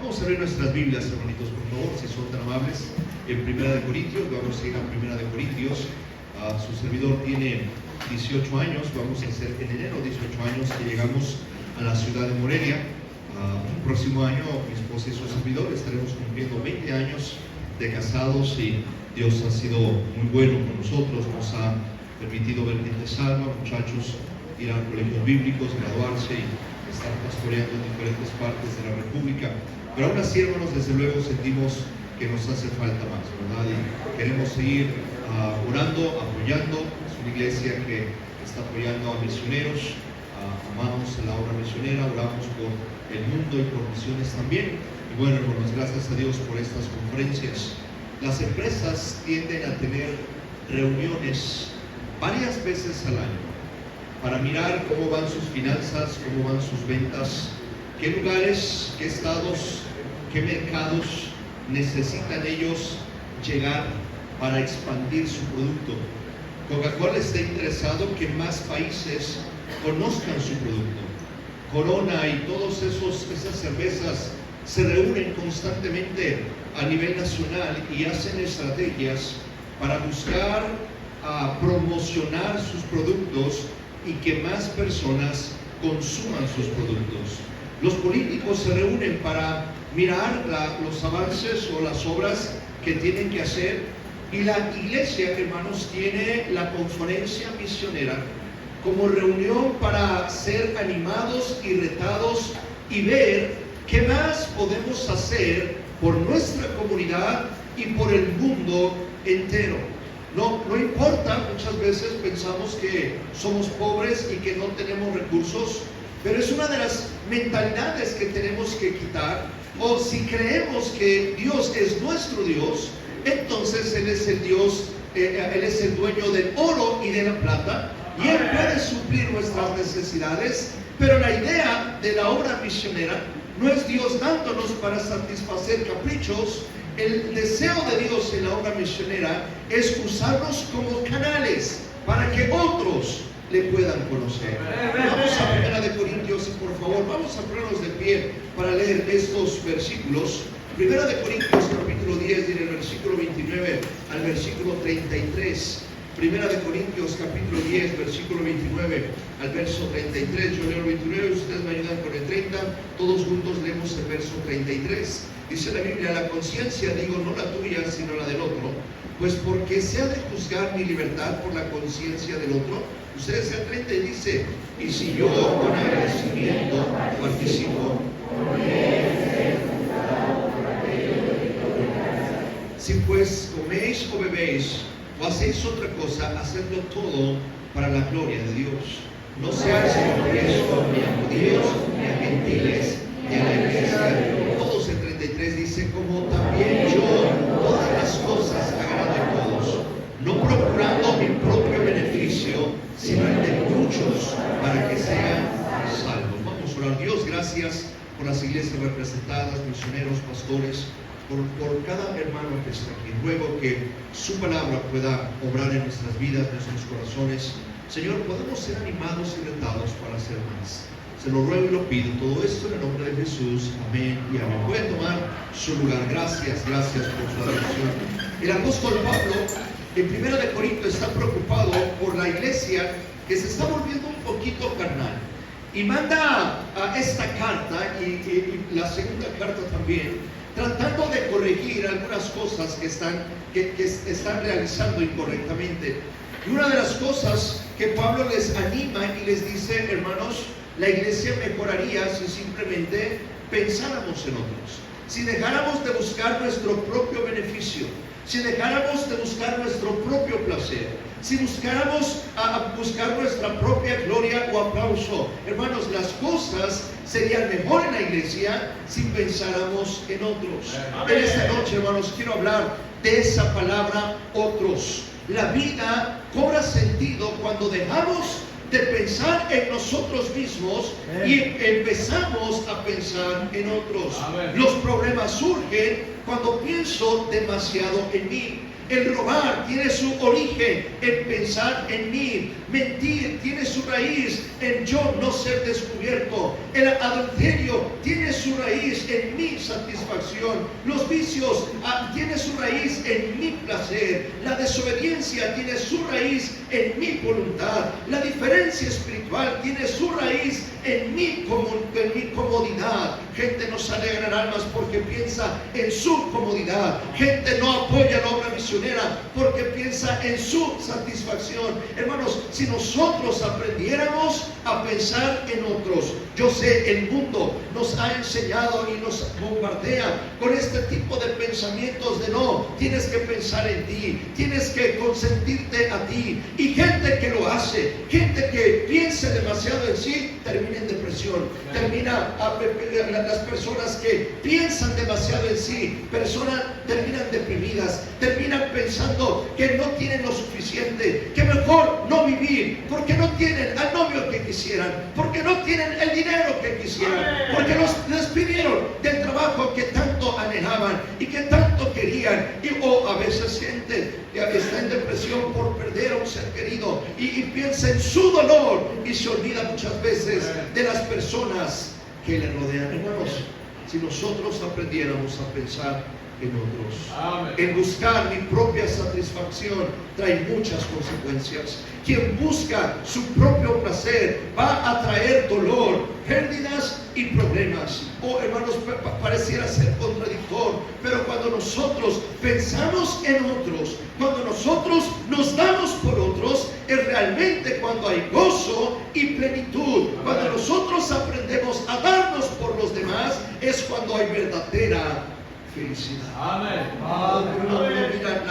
Vamos a abrir nuestras Biblias, hermanitos, por favor, si son tan amables. En Primera de Corintios, vamos a ir a Primera de Corintios. Su servidor tiene 18 años, vamos a hacer en enero 18 años que llegamos a la ciudad de Morelia. El próximo año, mi esposa y su servidor estaremos cumpliendo 20 años de casados y Dios ha sido muy bueno con nosotros, nos ha permitido ver gente salva, muchachos ir a colegios bíblicos, graduarse y estar pastoreando en diferentes partes de la República. Pero aún así, hermanos, desde luego sentimos que nos hace falta más, ¿verdad? Y queremos seguir orando, apoyando. Es una iglesia que está apoyando a misioneros, amamos la obra misionera, oramos por el mundo y por misiones también. Y bueno, hermanos, gracias a Dios por estas conferencias. Las empresas tienden a tener reuniones varias veces al año para mirar cómo van sus finanzas, cómo van sus ventas, qué lugares, qué estados, qué mercados necesitan ellos llegar para expandir su producto. Coca-Cola está interesado que más países conozcan su producto. Corona y todas esas cervezas se reúnen constantemente a nivel nacional y hacen estrategias para buscar promocionar sus productos y que más personas consuman sus productos. Los políticos se reúnen para mirar los avances o las obras que tienen que hacer, y la iglesia, hermanos, tiene la conferencia misionera como reunión para ser animados y retados y ver qué más podemos hacer por nuestra comunidad y por el mundo entero. No importa, muchas veces pensamos que somos pobres y que no tenemos recursos, pero es una de las mentalidades que tenemos que quitar. O si creemos que Dios es nuestro Dios, entonces Él es el Dios, Él es el dueño del oro y de la plata, y Él puede suplir nuestras necesidades. Pero la idea de la obra misionera no es Dios dándonos para satisfacer caprichos. El deseo de Dios en la obra misionera es usarnos como canales para que otros le puedan conocer. Vamos a Primera de Corintios y por favor vamos a ponernos de pie para leer estos versículos. Primera de Corintios capítulo 10, del versículo 29 al versículo 33. Primera de Corintios capítulo 10, versículo 29 al verso 33. Yo leo el 29, ustedes me ayudan con el 30. Todos juntos leemos el verso 33. Dice la Biblia: la conciencia, digo, no la tuya, sino la del otro, pues porque se ha de juzgar mi libertad por la conciencia del otro. Ustedes el 30 y dice: y si yo con agradecimiento participo, si pues coméis o bebéis o hacéis otra cosa, hacedlo todo para la gloria de Dios. No seáis tropiezo ni a judíos, ni a gentiles, ni a la iglesia. Todos el 33 dice: como también yo todas las cosas agrado a todos, no procurando mi propio beneficio, sino el de muchos, para que sean salvos. Vamos a orar. Dios, gracias por las iglesias representadas, misioneros, pastores, por cada hermano que está aquí. Ruego que su palabra pueda obrar en nuestras vidas, en nuestros corazones. Señor, podemos ser animados y retados para hacer más. Se lo ruego y lo pido, todo esto en el nombre de Jesús. Amén y amén. Pueden tomar su lugar. Gracias por su atención. El apóstol Pablo, en 1 de Corinto, está preocupado por la iglesia que se está volviendo un poquito carnal. Y manda a esta carta y la segunda carta también, tratando de corregir algunas cosas que están realizando incorrectamente. Y una de las cosas que Pablo les anima y les dice: hermanos, la iglesia mejoraría si simplemente pensáramos en otros, si dejáramos de buscar nuestro propio beneficio, si dejáramos de buscar nuestro propio placer, si buscáramos buscar nuestra propia gloria o aplauso. Hermanos, las cosas serían mejor en la iglesia si pensáramos en otros. En esta noche, hermanos, quiero hablar de esa palabra, otros. La vida cobra sentido cuando dejamos de pensar en nosotros mismos y empezamos a pensar en otros. Los problemas surgen cuando pienso demasiado en mí. El robar tiene su origen en pensar en mí. Mentir tiene su raíz en yo no ser descubierto. El adulterio tiene su raíz en mi satisfacción. Los vicios tienen su raíz en mi placer. La desobediencia tiene su raíz en mi voluntad. La diferencia espiritual tiene su raíz en mi comodidad. Gente no sale a ganar almas porque piensa en su comodidad. Gente no apoya la obra misionera porque piensa en su satisfacción. Hermanos, si nosotros aprendiéramos a pensar en otros. Yo sé, el mundo nos ha enseñado y nos bombardea con este tipo de pensamientos de no, tienes que pensar en ti, tienes que consentirte a ti. Y gente que lo hace, gente que piensa demasiado en sí, termina en depresión. Las personas que piensan demasiado en sí, terminan deprimidas, terminan pensando que no tienen lo suficiente, que mejor no vivir, porque no tienen al novio que quisieran, porque no tienen el dinero que quisieran, porque los despidieron del trabajo que tanto anhelaban y que tanto querían. O a veces gente está en depresión por perder a un ser querido y piensa en su dolor y se olvida muchas veces de las personas que le rodean. Hermanos, si nosotros aprendiéramos a pensar en otros, en buscar mi propia satisfacción, trae muchas consecuencias. Quien busca su propio placer va a traer dolor, pérdidas y problemas. Hermanos, pareciera ser contradictor, pero cuando nosotros pensamos en otros, cuando nosotros nos damos por otros, es realmente cuando hay gozo y plenitud. Cuando nosotros aprendemos a darnos por los demás, es cuando hay verdadera felicidad. Uno mira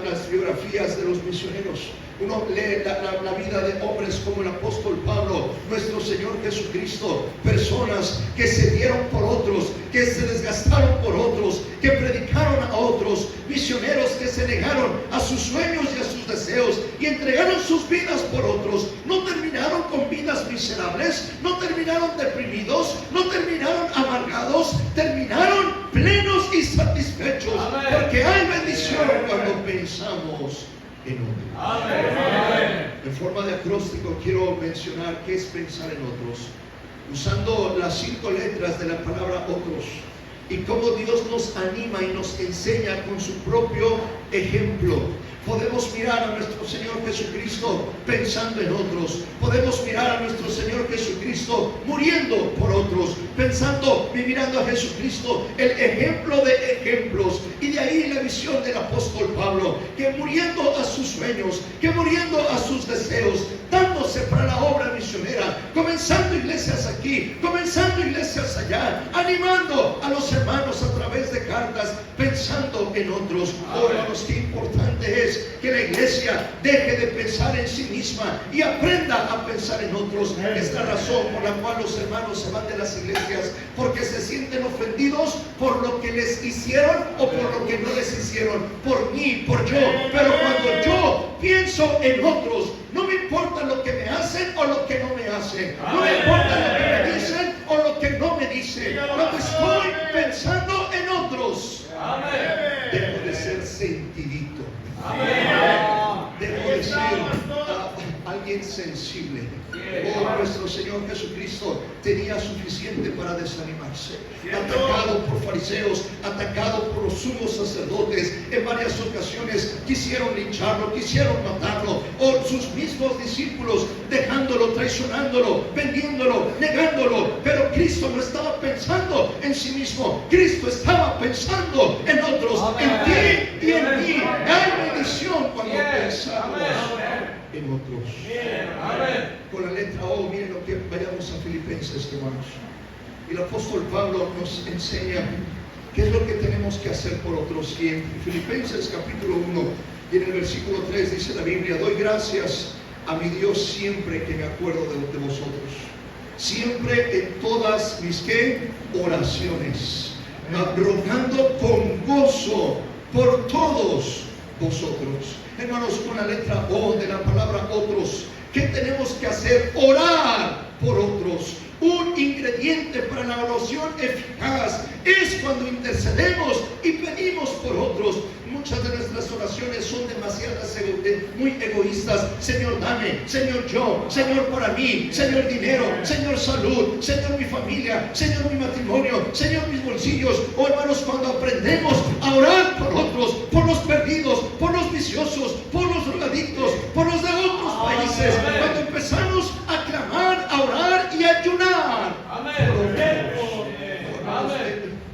las biografías de los misioneros. Uno lee la vida de hombres como el apóstol Pablo, nuestro Señor Jesucristo, personas que se dieron por otros, que se desgastaron por otros, que predicaron a otros, misioneros que se negaron a sus sueños y a sus deseos y entregaron sus vidas por otros. No terminaron con vidas miserables, no terminaron deprimidos, no terminaron amargados, terminaron plenos y satisfechos. Porque hay bendición cuando pensamos en otros. En forma de acróstico quiero mencionar qué es pensar en otros, usando las 5 letras de la palabra otros, y cómo Dios nos anima y nos enseña con su propio ejemplo. Podemos mirar a nuestro Señor Jesucristo pensando en otros. Podemos mirar a nuestro Señor Jesucristo muriendo por otros, pensando y mirando a Jesucristo, el ejemplo de ejemplos. Y de ahí la visión del apóstol Pablo, que muriendo a sus sueños, que muriendo a sus deseos, dándose para la obra misionera, comenzando iglesias aquí, comenzando iglesias allá, animando a los hermanos a través de cartas, pensando en otros. Hermanos, qué importante es que la iglesia deje de pensar en sí misma y aprenda a pensar en otros. Es la razón por la cual los hermanos se van de las iglesias, porque se sienten ofendidos por lo que les hicieron o por lo que no les hicieron, por mí, por yo. Pero cuando yo pienso en otros, no me importa lo que me hacen o lo que no me hacen, no me importa lo que me dicen o lo que no me dicen. Cuando estoy pensando en otros, dejo de ser sentidito. Dejo de ser alguien sensible. Nuestro Señor Jesucristo tenía suficiente para desanimarse, atacado por fariseos, atacado por los sumos sacerdotes. En varias ocasiones quisieron lincharlo, quisieron matarlo, o sus mismos discípulos dejándolo, traicionándolo, vendiéndolo, negándolo. Pero Cristo no estaba pensando en sí mismo, Cristo estaba pensando en otros, en ti y en mí. Hay bendición cuando pensamos en otros. Con la letra O, miren lo que vayamos a Filipenses, hermanos. Y el apóstol Pablo nos enseña qué es lo que tenemos que hacer por otros. Y en Filipenses capítulo 1 y en el versículo 3 dice la Biblia: doy gracias a mi Dios siempre que me acuerdo de vosotros, siempre en todas mis oraciones, rogando con gozo por todos vosotros. Hermanos, con la letra O de la palabra otros, ¿qué tenemos que hacer? Orar por otros. Un ingrediente para la oración eficaz es cuando intercedemos y pedimos por otros. muchas de nuestras oraciones son demasiadas, muy egoístas. Señor, dame, Señor, yo, Señor, para mí, Señor, dinero, Señor, salud, Señor, mi familia, Señor, mi matrimonio, Señor, mis bolsillos. Oh, hermanos, cuando aprendemos a orar por otros, por los perdidos, por los viciosos, por los drogadictos, por los de otros países, cuando empezamos a clamar, a orar y a ayunar por otros,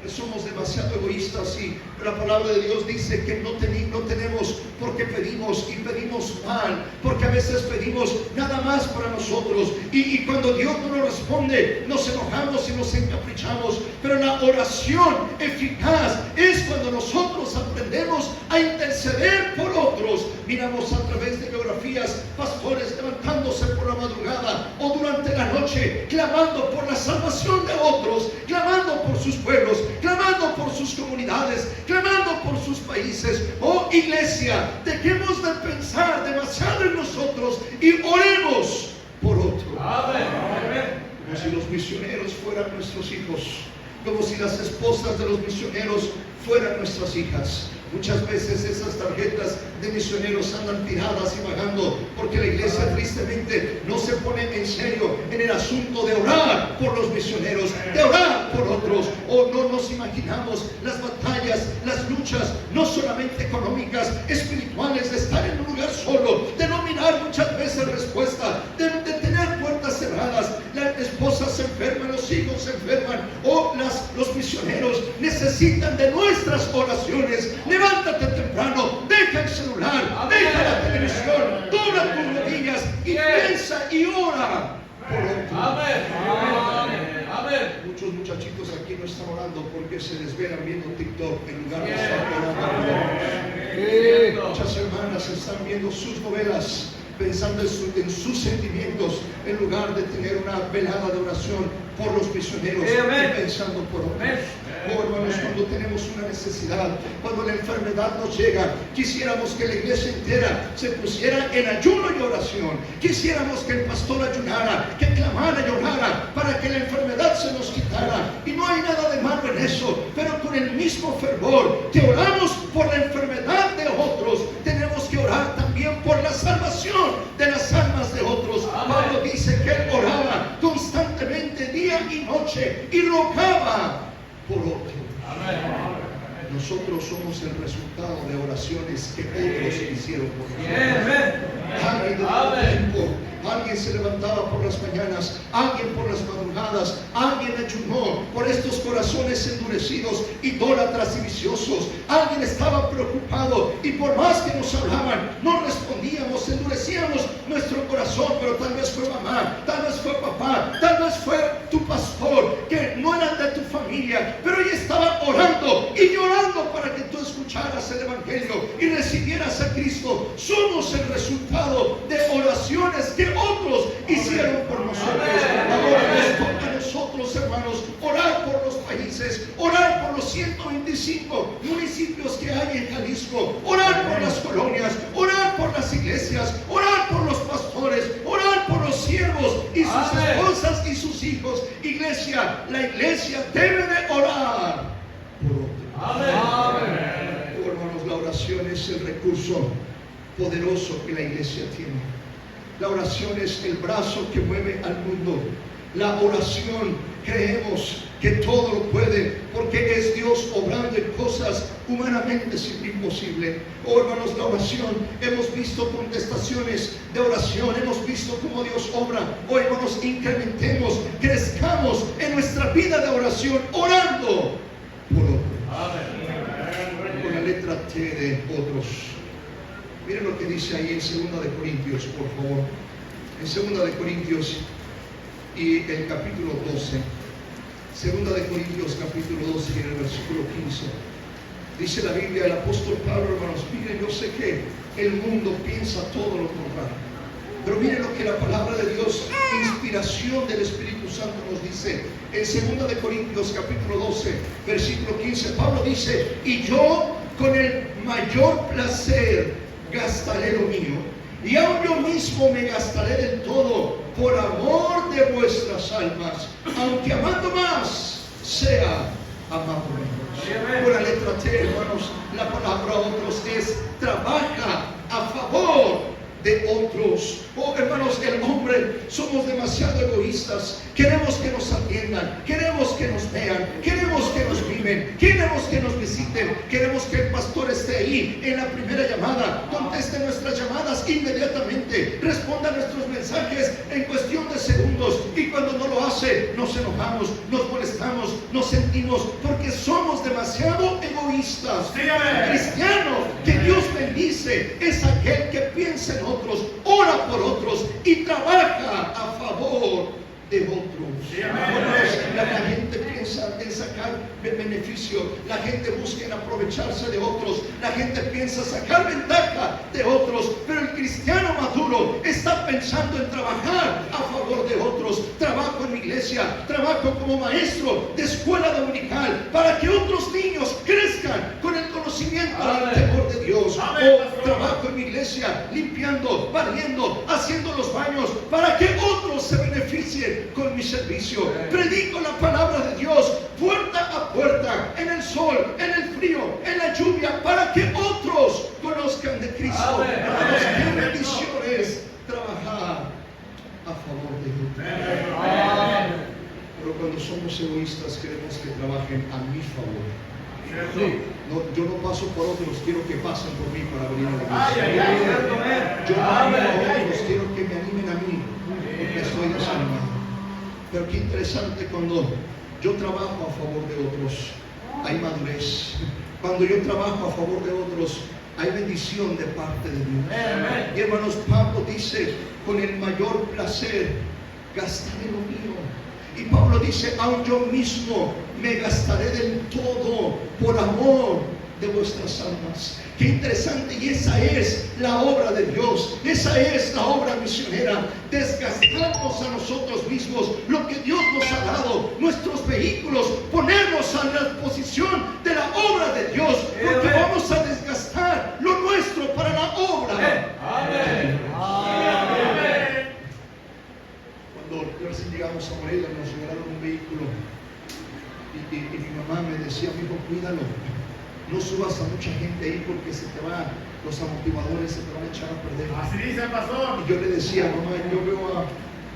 somos demasiado egoístas, y la palabra de Dios dice que no tenemos porque pedimos, y pedimos mal, porque a veces pedimos nada más para nosotros, y cuando Dios no nos responde nos enojamos y nos encaprichamos. Pero la oración eficaz es cuando nosotros aprendemos a interceder por otros. Miramos a través de biografías pastores levantándose por la madrugada o durante la noche, clamando por la salvación de otros, clamando por sus pueblos, clamando por sus comunidades, clamando por sus países. Oh, iglesia, dejemos de pensar demasiado en nosotros y oremos por otros. Como si los misioneros fueran nuestros hijos, como si las esposas de los misioneros fueran nuestras hijas. Muchas veces esas tarjetas de misioneros andan tiradas y vagando porque la iglesia tristemente no se pone en serio en el asunto de orar por los misioneros, de orar por otros. O no nos imaginamos las batallas, las luchas, no solamente económicas, espirituales, de estar en un lugar solo, de no mirar muchas veces respuesta, de tener puertas cerradas. Las esposas se enferman, los hijos se enferman, o los misioneros necesitan de nuestras oraciones. Levántate temprano, deja el celular, deja la televisión, dobla tus rodillas y piensa y ora por otros. Muchos muchachitos aquí no están orando porque se desvelan viendo TikTok en lugar de estar orando. Muchas hermanas están viendo sus novelas, pensando en sus sentimientos, en lugar de tener una velada de oración por los misioneros y pensando por otros. Oh, hermanos, cuando tenemos una necesidad, cuando la enfermedad nos llega, quisiéramos que la iglesia entera se pusiera en ayuno y oración. Quisiéramos que el pastor ayunara, que clamara y orara para que la enfermedad se nos quitara. Y no hay nada de malo en eso, pero con el mismo fervor que oramos por la enfermedad de otros, tenemos que orar también por la salvación de las almas de otros. Pablo dice que él oraba constantemente día y noche y rogaba por otro. Nosotros somos el resultado de oraciones que otros hicieron por nosotros. Alguien se levantaba por las mañanas, alguien por las madrugadas, alguien ayunó por estos corazones endurecidos, idólatras y viciosos. Alguien estaba preocupado y por más que nos hablaban, no respondíamos, endurecíamos nuestro corazón. Pero tal vez fue mamá, tal vez fue papá, tal vez fue tu pastor, que no eran de tu familia, pero ella estaba orando y llorando para que tú escucharas el evangelio y recibieras a Cristo. Somos el resultado de oraciones que otros hicieron por nosotros. Ahora nos toca a nosotros, hermanos, orar por los países, orar por los 125 municipios que hay en Jalisco, orar por las colonias, orar por las iglesias, orar por los pastores, orar por los siervos y sus esposas y sus hijos. Iglesia, la iglesia debe de orar por otros. Oh, hermanos, la oración es el recurso poderoso que la iglesia tiene. La oración es el brazo que mueve al mundo. La oración, creemos que todo lo puede, porque es Dios obrando en cosas humanamente imposibles. Oh, hermanos, la oración, hemos visto contestaciones de oración, hemos visto cómo Dios obra. Oh, hermanos, incrementemos, crezcamos en nuestra vida de oración, orando por otros. Con la letra T de otros. Miren lo que dice ahí en 2 de Corintios, por favor. En 2 de Corintios y el capítulo 12. 2 de Corintios, capítulo 12, y en el versículo 15. Dice la Biblia, el apóstol Pablo, hermanos, miren, yo sé que el mundo piensa todo lo contrario. Pero miren lo que la palabra de Dios, inspiración del Espíritu Santo, nos dice. En 2 de Corintios, capítulo 12, versículo 15, Pablo dice: y yo con el mayor placer gastaré lo mío, y aun yo mismo me gastaré del todo por amor de vuestras almas, aunque amando más sea amado menos. Por la letra T, hermanos, la palabra otros Hermanos, el hombre somos demasiado egoístas. Queremos que nos atiendan, queremos que nos vean, queremos que nos mimen, queremos que nos visiten, queremos que el pastor esté ahí en la primera llamada, conteste nuestras llamadas inmediatamente, responda a nuestros mensajes en cuestión de segundos, y cuando no lo hace nos enojamos, nos molestamos, nos sentimos, porque somos demasiado egoístas. El cristiano que Dios bendice es aquel que piensa en otros, ora por otros y trabaja a favor de otros. La gente piensa en sacar beneficio, la gente busca en aprovecharse de otros, la gente piensa sacar ventaja de otros, pero el cristiano maduro está pensando en trabajar a favor de otros. Trabajo en mi iglesia, trabajo como maestro de escuela dominical para que otros niños crezcan con el conocimiento del temor de Dios. O trabajo en mi iglesia limpiando, barriendo, haciendo los baños para que otros se beneficien con mi servicio. Predico la palabra de Dios puerta a puerta, en el sol, en el frío, en la lluvia, para que otros conozcan de Cristo. Hermanos, qué bendición es trabajar a favor de Dios. Pero cuando somos egoístas queremos que trabajen a mi favor. No, yo no paso por otros, quiero que pasen por mí para venir a la iglesia. Yo no animo a otros, quiero que me animen a mí, porque estoy desanimado. Pero qué interesante, cuando yo trabajo a favor de otros, hay madurez. Cuando yo trabajo a favor de otros, hay bendición de parte de Dios. Y hermanos, Pablo dice, con el mayor placer gastaré lo mío. Y Pablo dice, aun yo mismo me gastaré del todo por amor de vuestras almas. Qué interesante, y esa es la obra de Dios, esa es la obra misionera, desgastarnos a nosotros mismos, lo que Dios nos ha dado, nuestros vehículos, ponernos a la disposición de la obra de Dios, porque vamos a desgastar lo nuestro para la obra. Amén. Cuando recién llegamos a Morelia nos regalaron un vehículo y mi mamá me decía, hijo, cuídalo. No subas a mucha gente ahí porque se te va, los amortiguadores se te van a echar a perder. Así dice el pastor. Y yo le decía, mamá, yo veo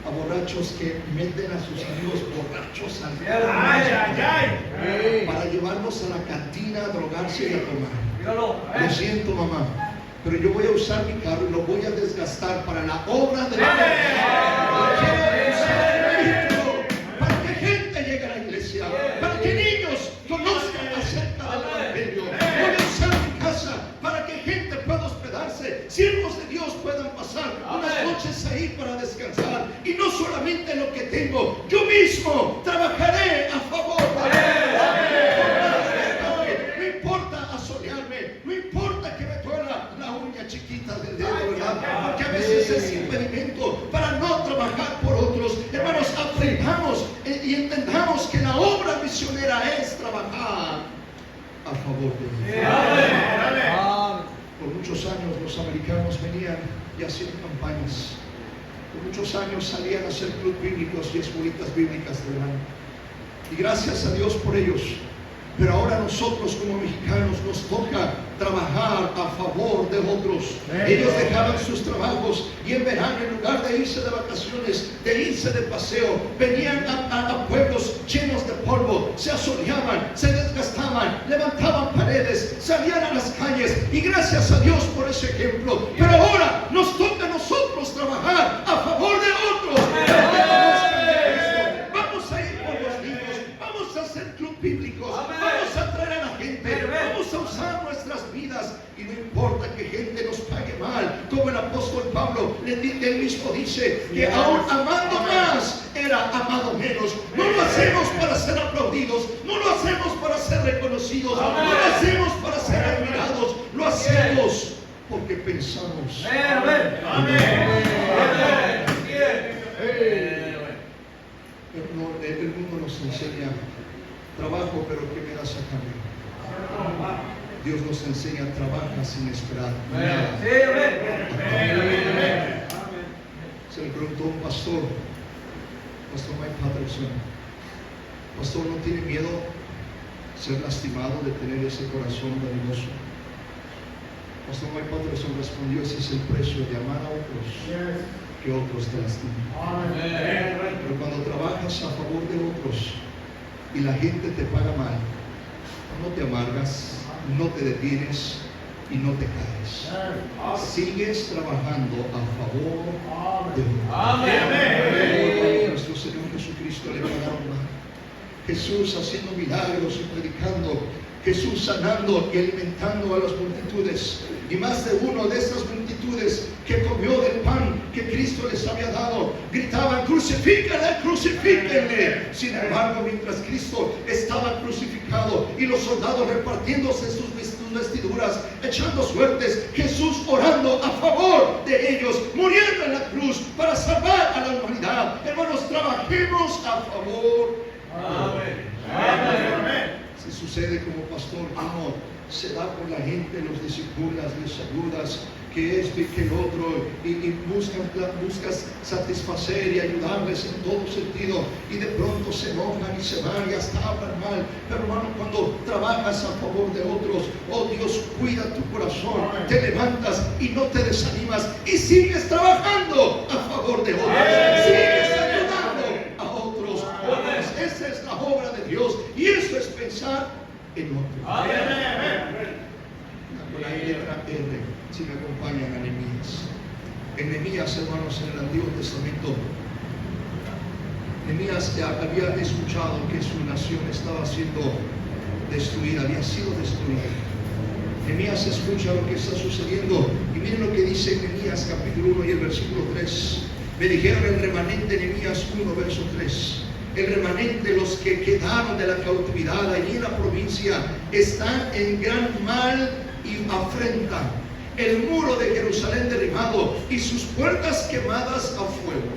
a borrachos que meten a sus amigos borrachos al para llevarlos a la cantina a drogarse y a tomar. Lo siento, mamá, pero yo voy a usar mi carro y lo voy a desgastar para la obra de Dios. Quiero usar el vehículo para que gente llegue a la iglesia, para que niños conozcan acerca del evangelio. Voy a usar mi casa para que gente pueda hospedarse, siervos de Dios puedan pasar unas noches ahí para descansar. Y no solamente lo que tengo, yo mismo trabajaré a favor de Dios. No importa asolearme, no importa que me duela la uña chiquita del dedo, ¿verdad? Porque a veces es impedimento para no trabajar por otros. Hermanos, aprendamos y entendamos que la obra misionera es trabajar a favor de Dios. Por muchos años los americanos venían y hacían campañas. Por muchos años salían a hacer clubes bíblicos y escuelitas bíblicas de verano. Y gracias a Dios por ellos. Pero ahora nosotros como mexicanos nos toca trabajar a favor de otros. Ellos dejaban sus trabajos y en verano, en lugar de irse de vacaciones, de irse de paseo, venían a pueblos llenos de polvo, se asoleaban, se desgastaban, levantaban paredes, salían a las calles, y gracias a Dios por ese ejemplo. Pero ahora nos toca a nosotros trabajar a favor de otros. Vamos a ir por los niños, vamos a hacer club bíblicos, vamos a traer a la gente, vamos a usar nuestras vidas, y no importa que gente nos pague mal, como el apóstol Pablo, él mismo dice que aún amando más era amado menos. No lo hacemos para ser aplaudidos, no lo hacemos para ser reconocidos, no lo hacemos para ser admirados, lo hacemos porque pensamos. El mundo nos enseña trabajo, pero ¿qué me das a cambio? Dios nos enseña trabaja sin esperar nada. Se le preguntó a un pastor Mike Patterson, pastor, ¿no tiene miedo ser lastimado de tener ese corazón dadivoso? Pastor Mike Patterson respondió, ese es el precio de amar a otros que otros te lastimen. Pero cuando trabajas a favor de otros y la gente te paga mal, no te amargas, no te detienes y no te caes. Sigues trabajando a favor de otros. Nuestro Señor Jesucristo le pagaron mal. Jesús haciendo milagros y predicando, Jesús sanando y alimentando a las multitudes. Y más de uno de estas multitudes que comió del pan que Cristo les había dado, gritaban: crucifíquenle, crucifíquenle. Sin embargo, mientras Cristo estaba crucificado y los soldados repartiéndose sus vestiduras, echando suertes, Jesús orando a favor de ellos, muriendo en la cruz para salvar a la humanidad. Hermanos, trabajemos a favor. Amén. Amén. Si sucede como pastor, como se da por la gente, los discipulas, les ayudas, que esto y que el otro, y buscas satisfacer y ayudarles en todo sentido, y de pronto se enojan y se van y hasta hablan mal. Pero hermano, cuando trabajas a favor de otros, oh Dios, cuida tu corazón, te levantas y no te desanimas y sigues trabajando a favor de otros, sigues ayudando a otros. Esa es la obra de Dios, y eso es pensar en otros. Con la letra R, si me acompañan a Nehemías, hermanos, en el Antiguo Testamento. Nehemías había escuchado que su nación estaba siendo destruida, había sido destruida. Nehemías escucha lo que está sucediendo, y miren lo que dice Nehemías capítulo 1 y el versículo 3. Me dijeron el remanente, Nehemías 1 verso 3. El remanente, los que quedaron de la cautividad allí en la provincia, están en gran mal y afrenta. El muro de Jerusalén derribado y sus puertas quemadas a fuego.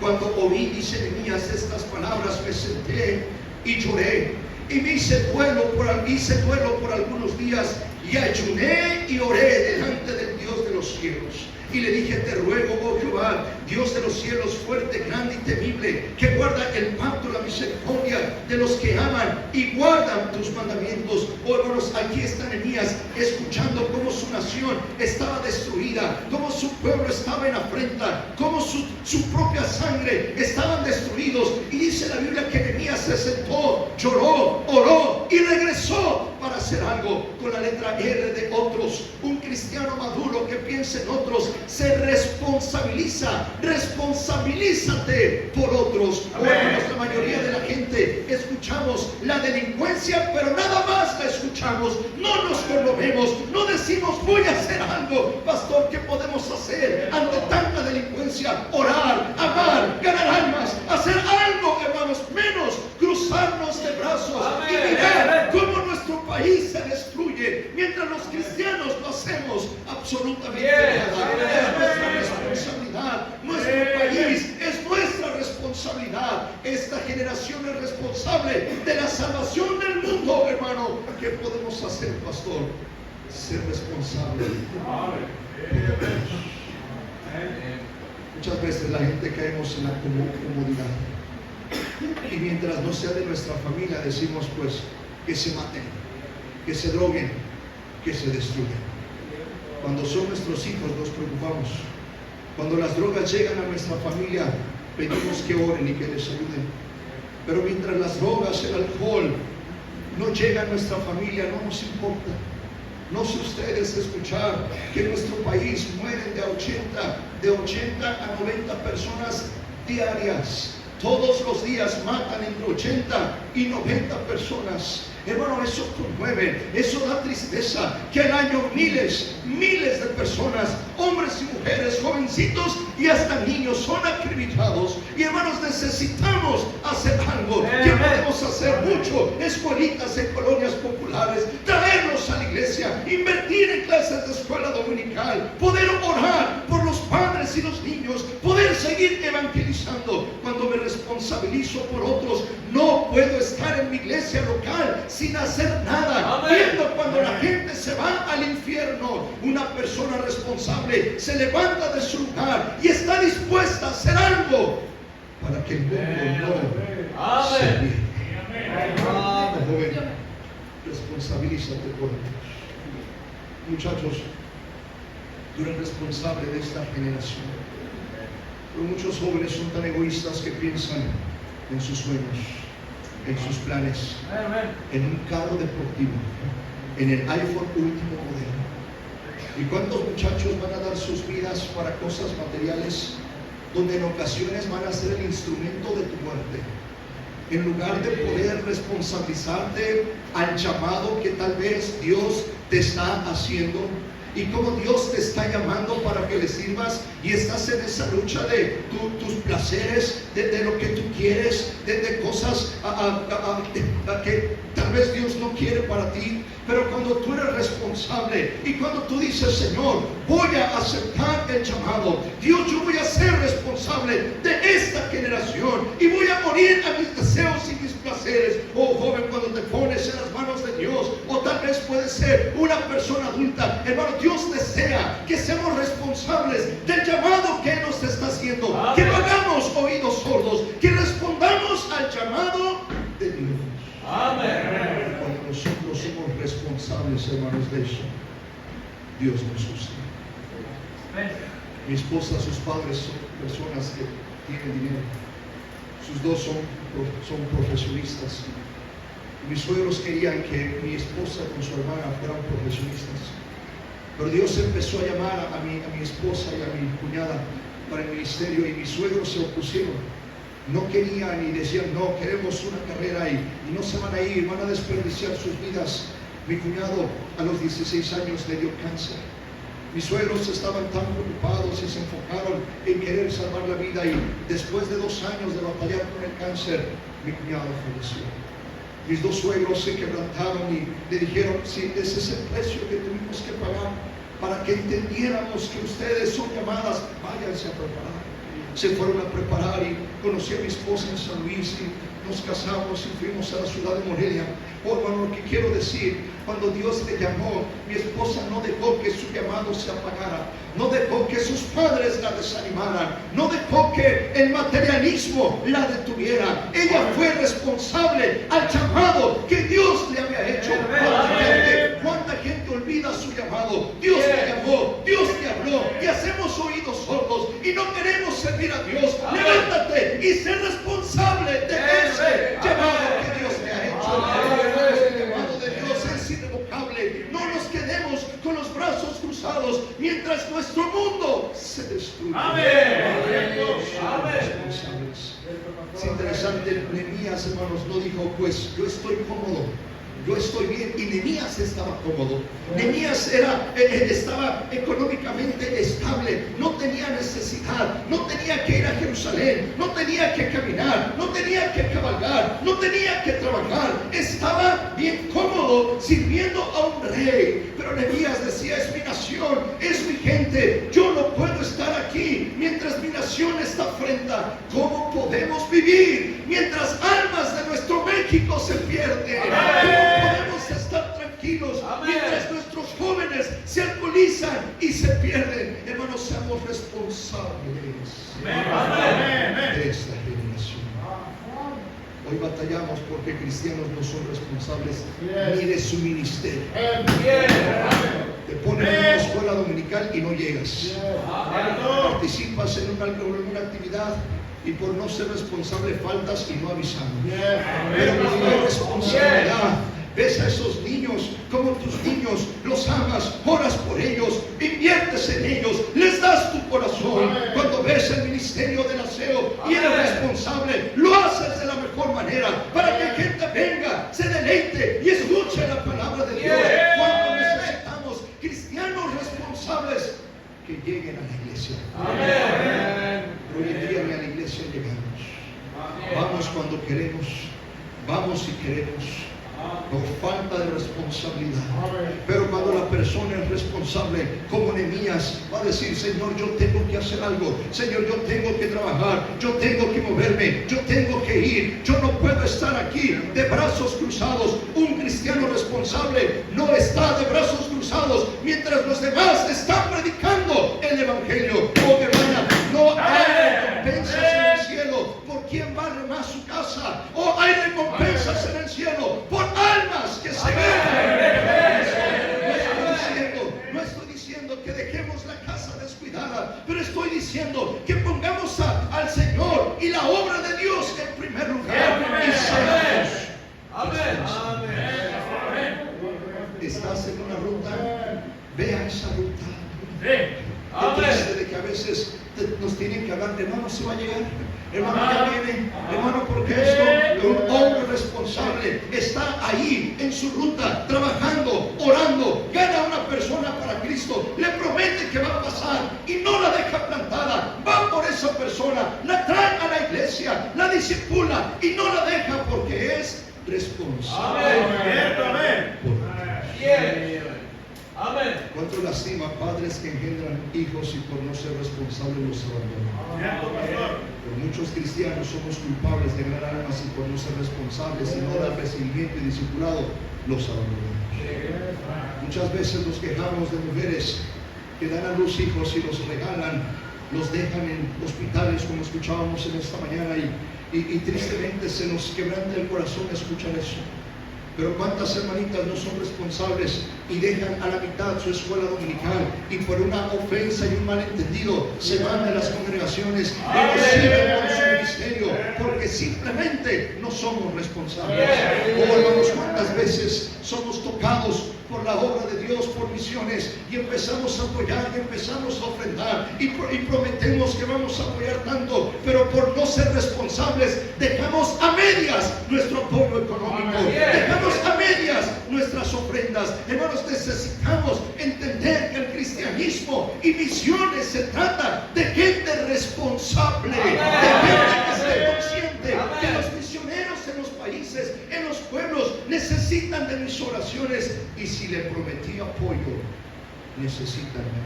Cuando oí, dice Nehemías, estas palabras, me senté y lloré, y me hice duelo por algunos días, y ayuné y oré delante del Dios de los cielos. Y le dije: te ruego, oh Jehová, Dios de los cielos, fuerte, grande y temible, que guarda el pacto, la misericordia de los que aman y guardan tus mandamientos. Oh hermanos, aquí está Nehemías escuchando cómo su nación estaba destruida, cómo su pueblo estaba en afrenta, cómo su propia sangre estaban destruidos. Y dice la Biblia que Nehemías se sentó, lloró, oró y regresó para hacer algo. Con la letra R de otros. Un cristiano maduro que piensa en otros se responsabiliza. Responsabilízate por otros. Hermanos, la mayoría de la gente escuchamos la delincuencia, pero nada más la escuchamos, no nos conmovemos, no decimos: voy a hacer algo. Pastor, ¿qué podemos hacer ante tanta delincuencia? Orar, amar, ganar almas, hacer algo, hermanos, menos cruzarnos de brazos y mirar cómo nuestro país se destruye, mientras los cristianos lo hacemos absolutamente nada. Es nuestra responsabilidad, nuestro país es nuestra responsabilidad. Esta generación es responsable de la salvación del mundo, hermano. ¿Qué podemos hacer, pastor? Ser responsable. Muchas veces la gente caemos en la comodidad, y mientras no sea de nuestra familia, decimos: pues que se maten, que se droguen, que se destruyan. Cuando son nuestros hijos nos preocupamos. Cuando las drogas llegan a nuestra familia, pedimos que oren y que les ayuden. Pero mientras las drogas, el alcohol no llegan a nuestra familia, no nos importa. No sé ustedes escuchar que en nuestro país mueren de 80 a 90 personas diarias. Todos los días matan entre 80 y 90 personas. Hermano, eso conmueve, eso da tristeza, que al año miles de personas, hombres y mujeres, jovencitos y hasta niños son acribillados. Y hermanos, necesitamos hacer algo. ¿Qué podemos hacer? Mucho. Escuelitas en colonias populares, traerlos a la iglesia, invertir en clases de escuela dominical, poder orar por los padres y los niños, poder seguir evangelizando. Cuando me responsabilizo por otros, no puedo estar en mi iglesia local sin hacer nada. Amén. Viendo cuando la gente se va al infierno, una persona responsable se levanta de su lugar y está dispuesta a hacer algo para que el mundo no se pierda. Joven, responsabilízate por Dios. Muchachos, tú eres responsable de esta generación. Pero muchos jóvenes son tan egoístas que piensan en sus sueños, en sus planes, en un carro deportivo, en el iPhone último modelo. ¿Y cuántos muchachos van a dar sus vidas para cosas materiales, donde en ocasiones van a ser el instrumento de tu muerte? En lugar de poder responsabilizarte al llamado que tal vez Dios te está haciendo, y como Dios te está llamando para que le sirvas, y estás en esa lucha de tus placeres, de lo que tú quieres, de cosas que tal vez Dios no quiere para ti. Pero cuando tú eres responsable y cuando tú dices: Señor, voy a aceptar el llamado, Dios, yo voy a ser responsable de esta generación y voy a morir a mis deseos y mis placeres. Oh joven, cuando te pones en las manos de Dios, o tal vez puedes ser una persona adulta, hermano, Dios desea que seamos responsables del llamado que Él nos está haciendo. Amén. Que no hagamos oídos sordos, que respondamos al llamado de Dios. Amén. Cuando nosotros somos responsables, hermanos, de eso, Dios nos usa. Mi esposa, sus padres son personas que tienen dinero. Sus dos son profesionistas. Mis suegros querían que mi esposa con su hermana fueran profesionistas. Pero Dios empezó a llamar a mi esposa y a mi cuñada para el ministerio, y mis suegros se opusieron. No querían y decían: no, queremos una carrera y no se van a ir, van a desperdiciar sus vidas. Mi cuñado a los 16 años le dio cáncer. Mis suegros estaban tan preocupados y se enfocaron en querer salvar la vida, y después de 2 años de batallar con el cáncer, mi cuñado falleció. Mis dos suegros se quebrantaron y le dijeron: sí, ese es el precio que tuvimos que pagar para que entendiéramos que ustedes son llamadas, váyanse a preparar. Se fueron a preparar y conocí a mi esposa en San Luis y nos casamos y fuimos a la ciudad de Morelia. Oh, hermano, lo que quiero decir, cuando Dios le llamó, mi esposa no dejó que su llamado se apagara, no dejó que sus padres la desanimaran, no dejó que el materialismo la detuviera. Ella fue responsable al llamado que Dios le había hecho. ¿Cuánta gente olvida su llamado? Dios le llamó, Dios le habló, y hacemos oídos sordos y no queremos servir a Dios. Levántate y sé responsable de ese llamado que Dios le ha hecho. El llamado de Dios es irrevocable. No nos quedemos con los brazos cruzados mientras nuestro mundo se destruye. Es interesante, Nehemías, hermanos, no dijo: pues yo estoy cómodo, yo estoy bien. Y Nehemías estaba cómodo. Nehemías estaba económicamente estable, no tenía necesidad, no tenía que ir a Jerusalén, no tenía que caminar, no tenía que cabalgar, no tenía que trabajar. Estaba bien cómodo sirviendo a un rey. Pero Nehemías decía: es mi nación, es mi gente, yo no puedo estar aquí mientras mi nación está afrenta. ¿Cómo podemos vivir mientras almas de nuestro México se pierden? ¿Cómo podemos estar tranquilos mientras nuestros jóvenes se alcoholizan y se pierden? Hermanos, seamos responsables de esta generación. Hoy batallamos porque cristianos no son responsables ni de su ministerio. Te ponen en una escuela dominical y no llegas. Participas en una actividad y por no ser responsable faltas y no avisamos. Pero cuando hay responsabilidad, ves a esos niños como tus niños, los amas, oras por ellos, inviertes en ellos, les das tu corazón. Cuando ves el ministerio del aseo y eres responsable, lo haces de la mejor manera para que gente venga, se deleite y escuche la palabra de Dios. Cuando necesitamos cristianos responsables que lleguen a la iglesia. Hoy en día ni a la iglesia llegamos. Vamos cuando queremos, vamos si queremos, por falta de responsabilidad. Pero cuando la persona es responsable, como Nehemías, va a decir: Señor, yo tengo que hacer algo, Señor, yo tengo que trabajar, yo tengo que moverme, yo tengo que ir, yo no puedo estar aquí de brazos cruzados. Un cristiano responsable no está de brazos cruzados mientras los demás están predicando el evangelio. Oh, hermana, no hay recompensas en el cielo por quien barre más su casa, o hay recompensas en el cielo por almas que se ganan. No estoy diciendo que dejemos la casa descuidada, pero estoy diciendo que pongamos a estás en una ruta, vea esa ruta. Amén. Triste de que a veces nos tienen que hablar, hermano, se va a llegar, hermano, ya viene, hermano, porque esto, un hombre responsable está ahí en su ruta, trabajando, orando, gana una persona para Cristo, le promete que va a pasar y no la deja plantada, va por esa persona, la trae a la iglesia, la discipula y no la deja porque es responsable. Amén. Amén. ¿Cuánto lastima padres que engendran hijos y por no ser responsables los abandonan? Pero muchos cristianos somos culpables de ganar almas y por no ser responsables y no dar recibimiento y discipulado los abandonamos. Muchas veces nos quejamos de mujeres que dan a luz hijos y los regalan, los dejan en hospitales como escuchábamos en esta mañana y tristemente se nos quebranta el corazón escuchar eso. Pero cuántas hermanitas no son responsables y dejan a la mitad su escuela dominical y por una ofensa y un malentendido se van de las congregaciones y no sirven con su ministerio porque simplemente no somos responsables. Oh hermanos, cuántas veces somos tocados por la obra de Dios, por misiones y empezamos a apoyar y empezamos a ofrendar y prometemos que vamos a apoyar tanto, pero por no ser responsables dejamos a medias nuestro apoyo económico, dejamos a medias nuestras ofrendas. Hermanos, necesitamos entender que el cristianismo y misiones se trata de gente responsable, de gente que esté consciente que los misioneros en los países, en los pueblos necesitan de mis oraciones y si le prometí apoyo, necesitan mi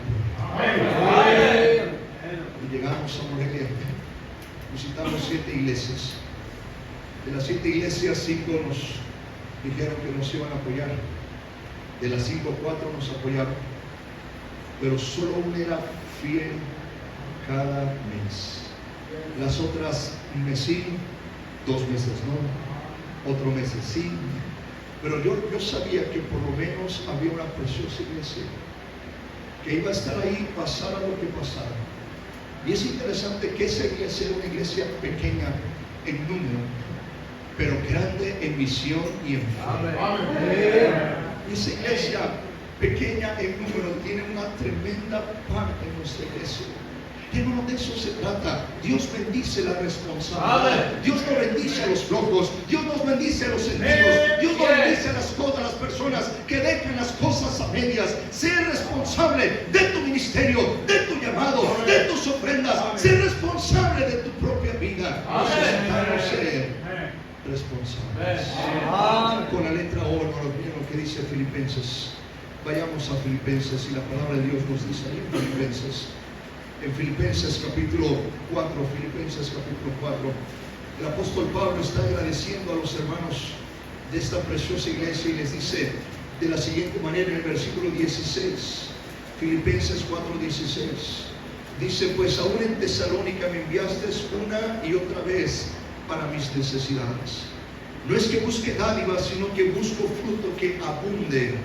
apoyo. Y llegamos a Morelia, visitamos 7 iglesias. De las 7 iglesias, 5 nos dijeron que nos iban a apoyar. De las 5, 4 nos apoyaron. Pero solo una era fiel cada mes. Las otras, un mes sí, 2 meses no, otro mes sí. Pero yo sabía que por lo menos había una preciosa iglesia que iba a estar ahí pasara lo que pasara. Y es interesante que esa iglesia era una iglesia pequeña en número, pero grande en visión y en fe. Esa iglesia pequeña en número tiene una tremenda parte en nuestra iglesia. Hermano, de eso se trata. Dios bendice la responsabilidad. Dios no bendice a los flojos. Dios nos bendice a los sentidos. Dios no bendice a las personas que dejan las cosas a medias. Sé responsable de tu ministerio, de tu llamado, de tus ofrendas. Sé responsable de tu propia vida. Necesitamos ser responsables. Con la letra O, hermano, miren lo que dice Filipenses. Vayamos a Filipenses y la palabra de Dios nos dice ahí en Filipenses. En Filipenses capítulo 4, el apóstol Pablo está agradeciendo a los hermanos de esta preciosa iglesia y les dice de la siguiente manera en el versículo 16, Filipenses 4:16, dice: pues aún en Tesalónica me enviaste una y otra vez para mis necesidades. No es que busque dádivas, sino que busco fruto que abunde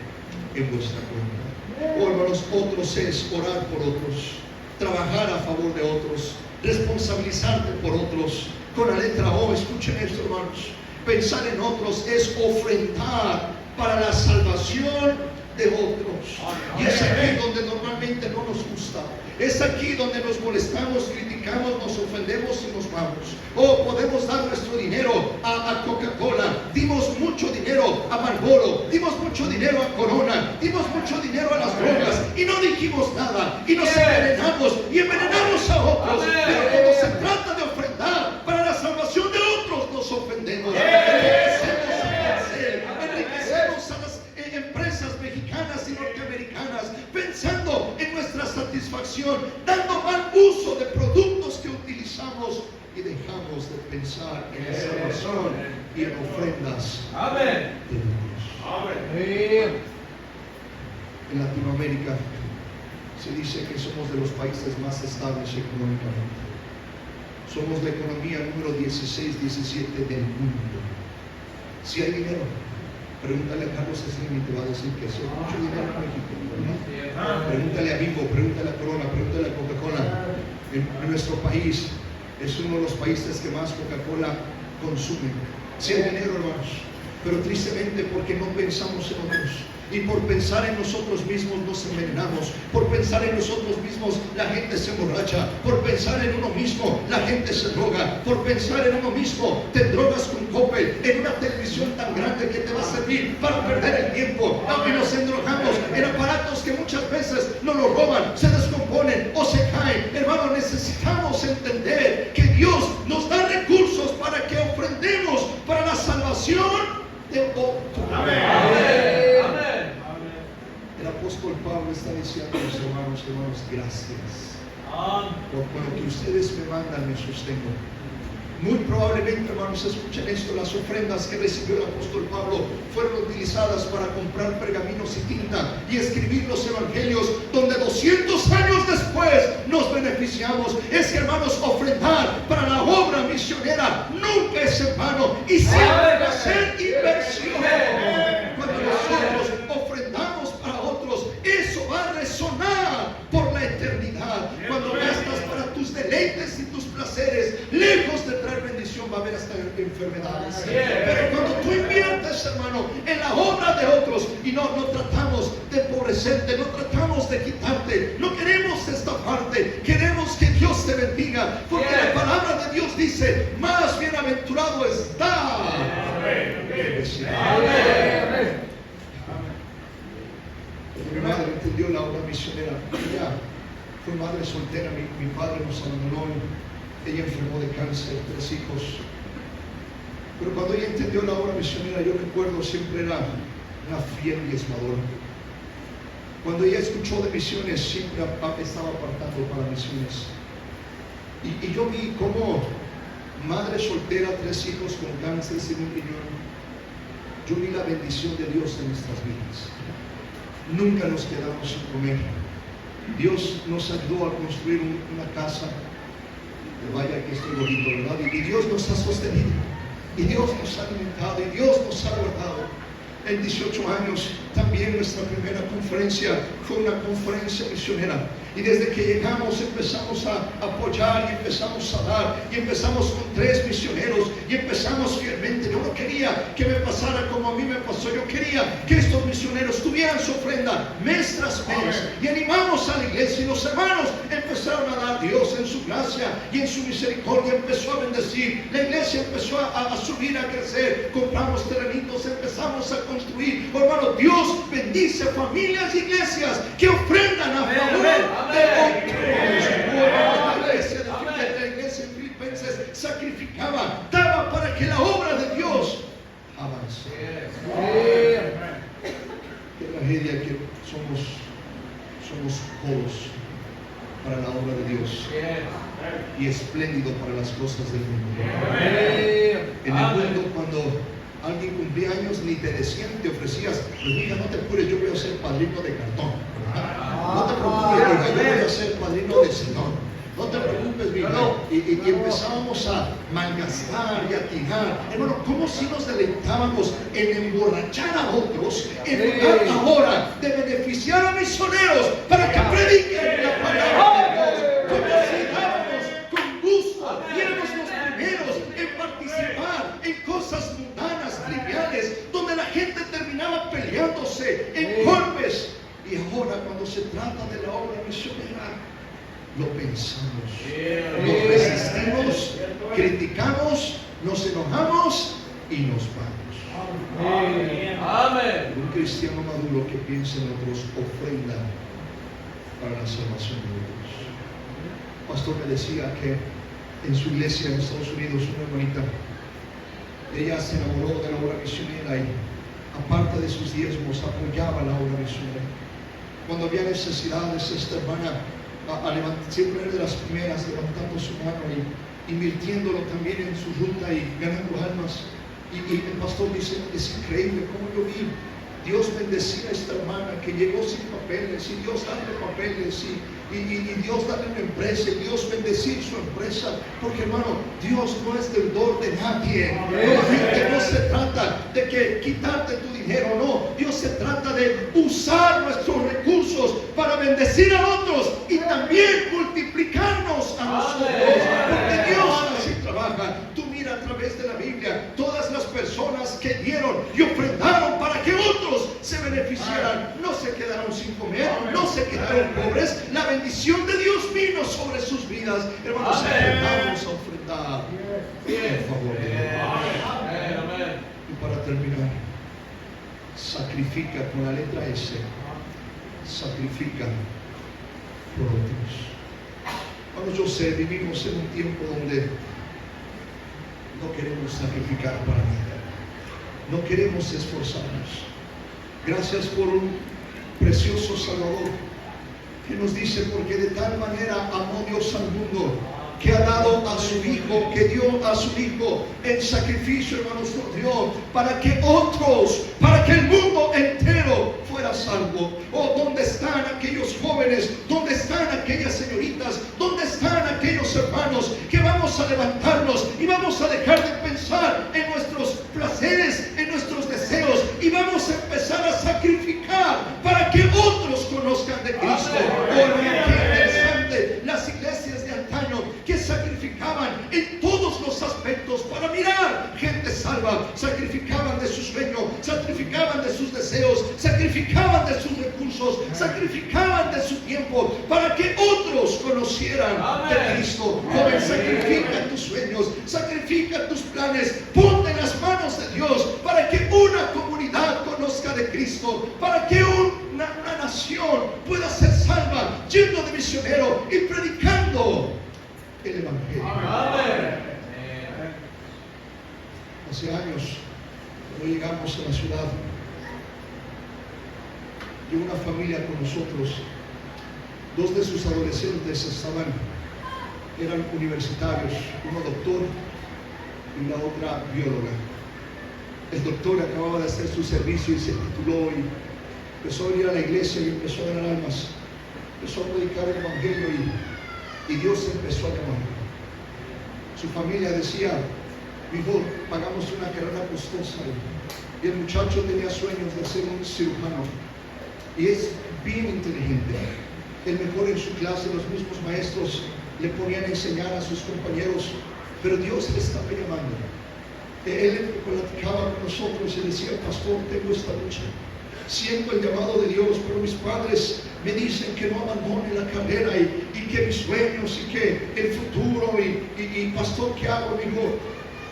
en vuestra cuenta. Oh hermanos, otros es orar por otros, trabajar a favor de otros, responsabilizarte por otros. Con la letra O, escuchen esto, hermanos. Pensar en otros es ofrendar para la salvación de otros. Y es aquí donde normalmente no nos gusta. Es aquí donde nos molestamos, criticamos, nos ofendemos y nos vamos. O podemos dar nuestro dinero a Coca-Cola, dimos mucho dinero a Marlboro, dimos mucho dinero a Corona, dimos mucho dinero a las drogas y no dijimos nada y nos envenenamos y envenenamos a otros. Pero cuando se trata de ofrendar para la salvación de otros, nos ofendemos. Enriquecemos a las empresas mexicanas y norteamericanas pensando en nuestra satisfacción, dando mal uso de productos que utilizamos y dejamos de pensar en la salvación y en ofrendas de Dios. En Latinoamérica se dice que somos de los países más estables económicamente. Somos la economía número 16, 17 del mundo. Si hay dinero, pregúntale a Carlos Slim y te va a decir que si hay mucho dinero en México. Pregúntale a Bimbo, pregúntale a Corona, pregúntale a Coca-Cola. En nuestro país es uno de los países que más Coca-Cola consumen. Si hay dinero, hermanos, pero tristemente porque no pensamos en otros. Y por pensar en nosotros mismos nos envenenamos. Por pensar en nosotros mismos la gente se emborracha. Por pensar en uno mismo la gente se droga. Por pensar en uno mismo te drogas con Coppel en una televisión tan grande que te va a servir para perder el tiempo. Y nos endrogamos en aparatos que muchas veces nos lo roban, se descomponen o se caen. Hermano, necesitamos entender que Dios nos da recursos para que ofrendemos para la salvación de otros. El apóstol Pablo está diciendo a los hermanos, gracias por lo que ustedes me mandan, me sostengo. Muy probablemente, hermanos, escuchen esto: las ofrendas que recibió el apóstol Pablo fueron utilizadas para comprar pergaminos y tinta y escribir los evangelios, donde 200 años después nos beneficiamos. Es que, hermanos, ofrendar para la obra misionera nunca es en vano y siempre va a ser inversión. Cuando nosotros ofrendamos para otros, eso va a resonar por la eternidad. Cuando gastas para tus deleites y tus placeres, lejos de traer bendición, va a haber hasta enfermedades. Pero cuando tú inviertes, hermano, en la obra de otros, y no tratamos de empobrecerte, no tratamos de quitarte, no queremos estafarte, queremos que Dios te bendiga, porque la palabra de Dios dice: más bienaventurado es dar. Mi madre entendió la obra misionera. Ella fue madre soltera, mi padre nos abandonó, ella enfermó de cáncer, 3 hijos. Pero cuando ella entendió la obra misionera, yo recuerdo, siempre era una fiel diezmadora. Cuando ella escuchó de misiones, siempre estaba apartando para misiones. Y yo vi cómo madre soltera, 3 hijos con cáncer sin un riñón, yo vi la bendición de Dios en nuestras vidas. Nunca nos quedamos sin comer. Dios nos ayudó a construir una casa. Vaya que estoy bonito, ¿verdad? Y Dios nos ha sostenido, y Dios nos ha alimentado, y Dios nos ha guardado. En 18 años, también nuestra primera conferencia fue una conferencia misionera. Y desde que llegamos empezamos a apoyar y empezamos a dar, y empezamos con 3 misioneros y empezamos fielmente. Yo no quería que me pasara como a mí me pasó. Yo quería que estos misioneros tuvieran su ofrenda mes tras mes, y animamos a la iglesia, y los hermanos empezaron a dar. Dios en su gracia y en su misericordia empezó a bendecir. La iglesia empezó a subir, a crecer. Compramos terrenitos, empezamos a construir. Oh, hermano, Dios bendice familias y iglesias que ofrendan a favor de otros. La iglesia en Filipenses sacrificaba, daba para que la obra de Dios avance. Qué tragedia que somos todos para la obra de Dios y espléndido para las cosas del mundo. En el mundo, cuando alguien cumplía años, ni te decían, te ofrecías: pues mira, no te apures, yo voy a ser padrino de cartón. No te preocupes, mira, yo voy a ser padrino de cedón. No te preocupes, mira. Y empezábamos a malgastar y a tirar. Hermano, ¿cómo si nos deleitábamos en emborrachar a otros, en lugar ahora de beneficiar a misioneros para que prediquen la palabra de Dios? ¿Cómo si dábamos con gusto y éramos los primeros en participar en cosas mundanas, triviales, donde la gente terminaba peleándose en golpes? Y ahora, cuando se trata de la obra misionera, lo pensamos, lo resistimos, criticamos, nos enojamos y nos vamos. Amén. Un cristiano maduro que piensa en otros ofrenda para la salvación de otros. El pastor me decía que en su iglesia en Estados Unidos, una hermanita, ella se enamoró de la obra misionera y, aparte de sus diezmos, apoyaba la obra misionera. Cuando había necesidades, esta hermana siempre era de las primeras levantando su mano y invirtiéndolo también en su ruta y ganando almas. Y el pastor dice: es increíble cómo yo vi Dios bendecía a esta hermana que llegó sin papeles, y Dios darle papeles, y Dios darle una empresa, y Dios bendecir su empresa. Porque, hermano, Dios no es deudor de nadie. No se trata de que quitarte tu dinero, no. Dios se trata de usar nuestros recursos para bendecir a otros y también multiplicarnos a nosotros. Porque Dios así trabaja. Tú mira a través de la Biblia todas las personas que dieron y ofrendaron para que otros se beneficiarán, no se quedaron sin comer, no se quedaron pobres. La bendición de Dios vino sobre sus vidas. Hermanos, aprendamos a ofrendar en favor de Dios. Y para terminar, sacrifica con la letra S, sacrifica por otros. Hermanos, yo sé, vivimos en un tiempo donde no queremos sacrificar para nada, no queremos esforzarnos. Gracias por un precioso Salvador que nos dice: porque de tal manera amó Dios al mundo, que ha dado a su Hijo, que dio a su Hijo en sacrificio, hermanos, por Dios, para que otros, para que el mundo entero fuera salvo. Oh, ¿dónde están aquellos jóvenes? ¿Dónde están aquellas señoritas? ¿Dónde están aquellos hermanos que vamos a levantarnos y vamos a dejar de pensar en nuestros placeres, en nuestros deseos, y vamos a empezar a sacrificar para que otros conozcan de Cristo? Oh, hermano, qué interesante. Las iglesias de antaño que sacrificaban en todos los aspectos para mirar gente salva, sacrificaban de su sueño, sacrificaban de sus deseos, sacrificaban de sus recursos, sacrificaban de su tiempo para que otros conocieran de Cristo. Joven, sacrifica tus sueños, sacrifica tus planes, ponte en las manos de Dios para que una comunidad conozca de Cristo, para que una nación pueda ser salva, yendo de misionero y predicando el Evangelio. Hace años, cuando llegamos a la ciudad, llegó una familia con nosotros. Dos de sus adolescentes eran universitarios, uno doctor y la otra bióloga. El doctor acababa de hacer su servicio y se tituló, y empezó a venir a la iglesia y empezó a ganar almas, empezó a predicar el Evangelio, y Dios empezó a llamar. Su familia decía: hijo, pagamos una carrera costosa, y el muchacho tenía sueños de ser un cirujano, y es bien inteligente, el mejor en su clase. Los mismos maestros le ponían a enseñar a sus compañeros, pero Dios le estaba llamando. Él platicaba con nosotros y decía: pastor, tengo esta lucha, siento el llamado de Dios, pero mis padres me dicen que no abandone la carrera, y que mis sueños, y que el futuro, y pastor, ¿qué hago? Digo: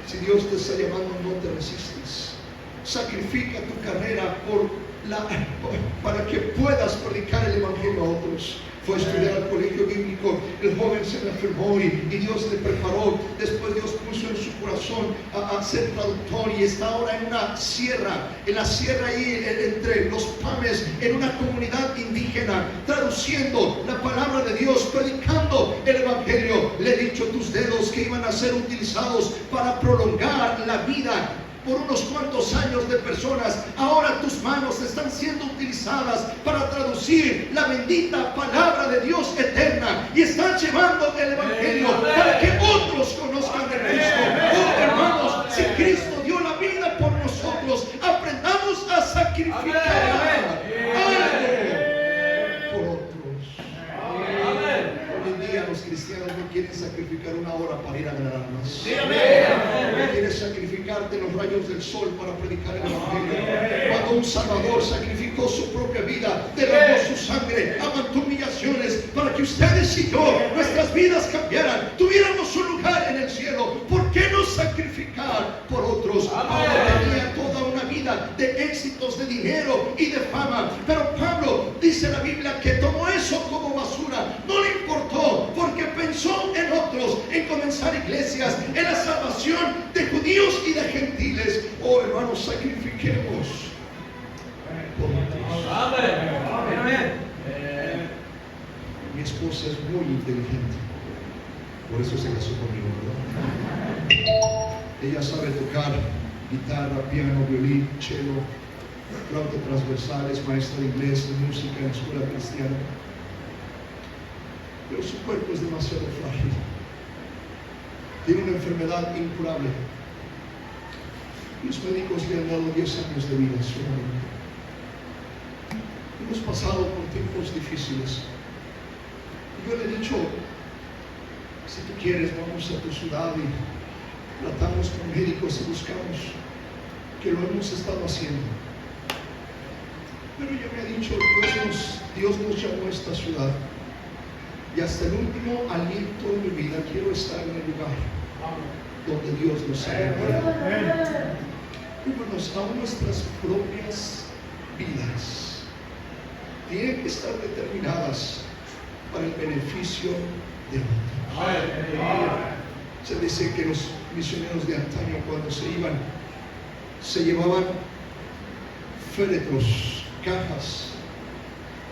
si Dios te está llamando, no te resistes, sacrifica tu carrera para que puedas predicar el Evangelio a otros. Fue a estudiar al colegio bíblico. El joven se enfermó y Dios le preparó. Después Dios puso en su corazón a ser traductor, y está ahora en una sierra, en la sierra ahí entre los Pames, en una comunidad indígena, traduciendo la palabra de Dios, predicando el Evangelio. Le he dicho: tus dedos que iban a ser utilizados para prolongar la vida por unos cuantos años de personas, ahora tus manos están siendo utilizadas para traducir la bendita palabra de Dios eterna, y están llevando el Evangelio para que otros conozcan de Cristo. Oh, hermanos, si Cristo dio la vida por nosotros, aprendamos a sacrificar algo por otros. Hoy en día los cristianos no quieren sacrificar una hora para ir a ganar almas. No quieren sacrificarte los rayos del sol para predicar el Evangelio. Cuando un Salvador sacrificó su propia vida, derramó su sangre, aguantó humillaciones para que ustedes y yo, nuestras vidas cambiaran, tuviéramos un lugar en el cielo. ¿Por qué no sacrificar por otros? Pablo tenía toda una vida de éxitos, de dinero y de fama, pero Pablo, dice la Biblia, que tomó eso como basura. No le importó, porque pensó en otros, en comenzar iglesias, en la salvación de judíos y de gentiles. Oh, hermanos, sacrifiquemos por otros. Mi esposa es muy inteligente, por eso se casó conmigo, ¿verdad? Ella sabe tocar guitarra, piano, violín, cello, flauta transversal, es maestra de inglés, de música en la escuela cristiana, pero su cuerpo es demasiado frágil. Tiene una enfermedad incurable. Los médicos le han dado 10 años de vida solamente. Hemos pasado por tiempos difíciles. Y yo le he dicho: si tú quieres, vamos a tu ciudad y tratamos con médicos y buscamos, que lo hemos estado haciendo. Pero ella me ha dicho, Dios nos llamó a esta ciudad y hasta el último aliento de mi vida quiero estar en el lugar donde Dios nos ha enviado. Hermanos, aún nuestras propias vidas tienen que estar determinadas para el beneficio de otros. Se dice que los misioneros de antaño, cuando se iban, se llevaban féretros, cajas,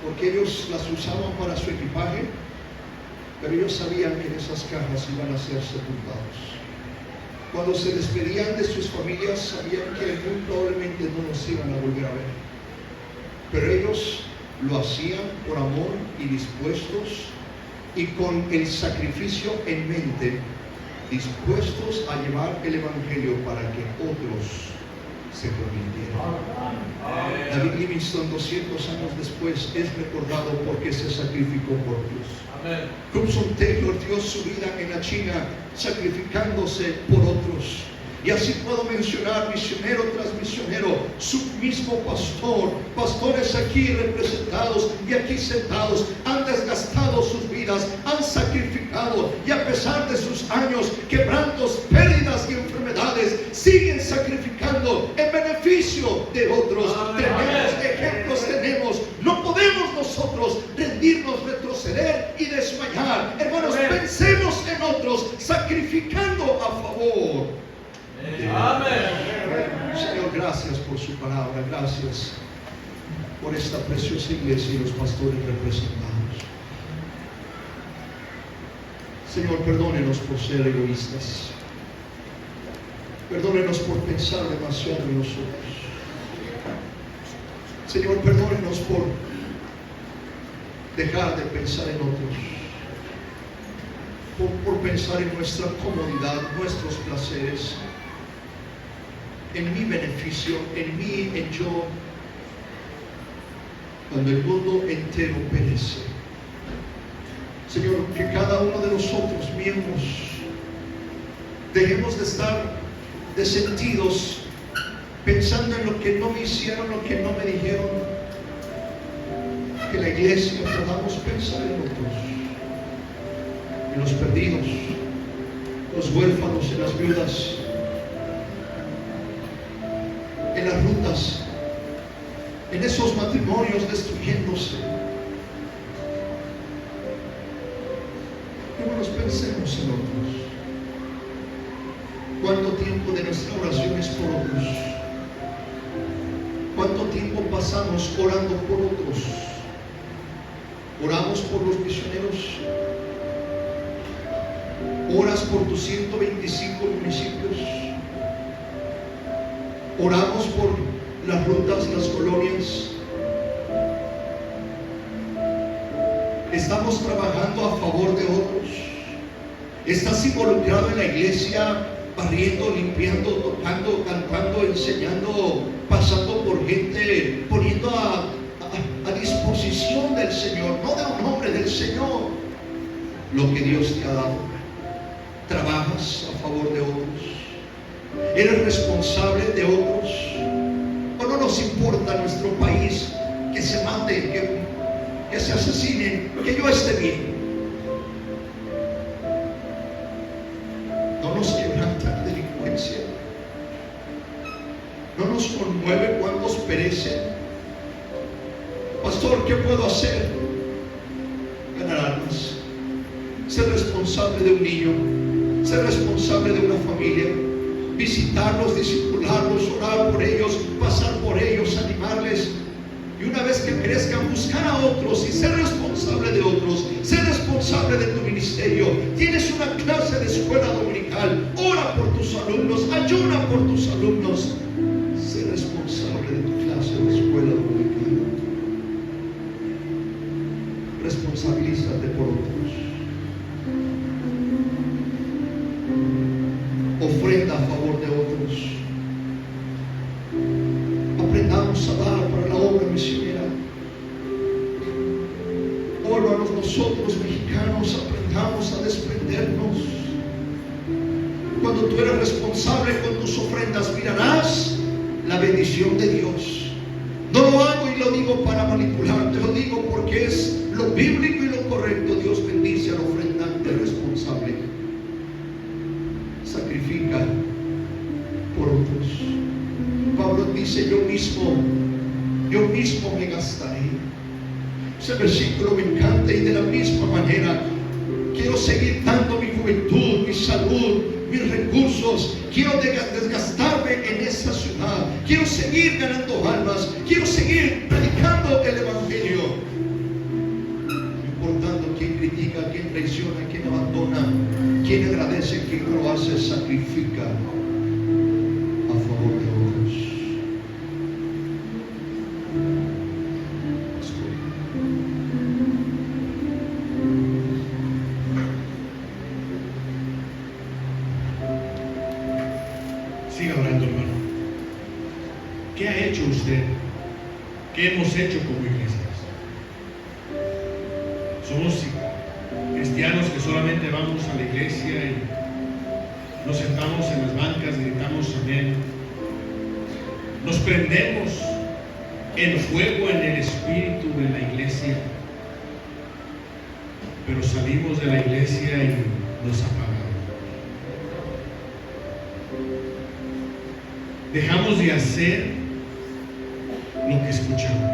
porque ellos las usaban para su equipaje, pero ellos sabían que en esas cajas iban a ser sepultados. Cuando se despedían de sus familias, sabían que muy probablemente no los iban a volver a ver, pero ellos lo hacían por amor y dispuestos y con el sacrificio en mente, dispuestos a llevar el evangelio para que otros se convirtieran. David Livingstone, 200 años después, es recordado porque se sacrificó por Dios. Hudson Taylor dio su vida en la China sacrificándose por otros. Y así puedo mencionar misionero tras misionero, su mismo pastor, pastores aquí representados y aquí sentados, han desgastado sus vidas, han sacrificado, y a pesar de sus años, quebrantos, pérdidas y enfermedades, siguen sacrificando en beneficio de otros. Tenemos ejemplos, no podemos nosotros rendirnos, retroceder y desmayar. Hermanos, pensemos en otros, sacrificando a favor. Amén. Señor, gracias por su palabra, gracias por esta preciosa iglesia y los pastores representados. Señor, perdónenos por ser egoístas, perdónenos por pensar demasiado en nosotros. Señor, perdónenos por dejar de pensar en otros, por pensar en nuestra comodidad, nuestros placeres, en mi beneficio, en mí, en yo, cuando el mundo entero perece. Señor, que cada uno de nosotros, miembros, dejemos de estar de sentidos, pensando en lo que no me hicieron, lo que no me dijeron. Que la iglesia podamos pensar en otros, en los perdidos, los huérfanos, en las viudas, en las rutas, en esos matrimonios destruyéndose. Hermanos, pensemos en otros. ¿Cuánto tiempo de nuestra oración es por otros? ¿Cuánto tiempo pasamos orando por otros? Oramos por los misioneros. Oras por tus 125 municipios. Oramos por las rutas, las colonias. Estamos trabajando a favor de otros. Estás involucrado en la iglesia, barriendo, limpiando, tocando, cantando, enseñando, pasando por gente, poniendo a disposición del Señor, no de un hombre, del Señor, lo que Dios te ha dado. Trabajas a favor de otros, eres responsable de otros, o no nos importa nuestro país, que se maten, que se asesinen, que yo esté bien. No nos quebranta la delincuencia, no nos conmueve cuántos perecen. Pastor, ¿qué puedo hacer? Ganar almas, ser responsable de un niño, ser responsable de una familia, visitarlos, discipularlos, orar por ellos, pasar por ellos, animarles, y una vez que crezcan, buscar a otros y ser responsable de otros, ser responsable de tu ministerio. Tienes una clase de escuela dominical, ora por tus alumnos, ayuna por tus alumnos, sé responsable de tu clase de escuela dominical. Responsabilízate por otros. Ofrenda a favor de otros. Aprendamos a dar para la obra misionera. Oh, hermanos, nosotros mexicanos aprendamos a desprendernos. Cuando tú eres responsable con tus ofrendas, mirarás la bendición de Dios. No lo hago y lo digo para manipularte, lo digo porque es lo bíblico y lo correcto. Dios bendice al ofrendante responsable. Sacrifica por otros. Pablo dice: yo mismo me gastaré. Ese versículo me encanta, y de la misma manera quiero seguir dando mi juventud, mi salud, mis recursos. Quiero desgastarme en esta ciudad. Quiero seguir ganando almas. Quiero seguir predicando el evangelio. No importando quién critica, quién traiciona, quién abandona, quién agradece, quién lo hace, sacrifica a favor de otros. Siga orando, hermano. ¿Qué ha hecho usted? ¿Qué hemos hecho como iglesias? Somos cristianos que solamente vamos a la iglesia y nos sentamos en las bancas, gritamos amén. Nos prendemos en fuego en el espíritu de la iglesia, pero salimos de la iglesia y nos apagamos. Dejamos de hacer lo que escuchamos.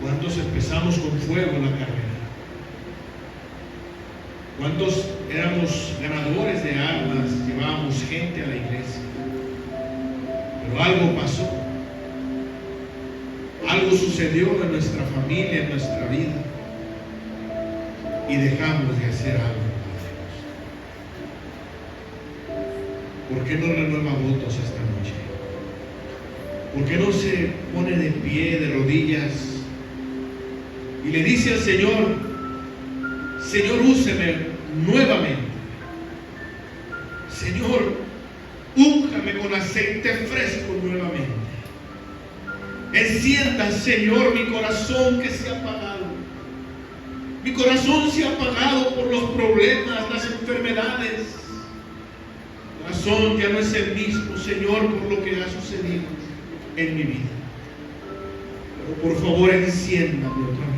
¿Cuántos empezamos con fuego la carrera? ¿Cuántos éramos ganadores de almas? Llevábamos gente a la iglesia. Pero algo pasó. Algo sucedió en nuestra familia, en nuestra vida. Y dejamos de hacer algo. ¿Por qué no renueva votos esta noche? ¿Por qué no se pone de pie, de rodillas, y le dice al Señor: Señor, úseme nuevamente? Señor, úngame con aceite fresco nuevamente. Encienda, Señor, mi corazón que se ha apagado. Mi corazón se ha apagado por los problemas, las enfermedades. Mi corazón ya no es el mismo, Señor, por lo que ha sucedido en mi vida. Pero por favor, enciéndame otra vez.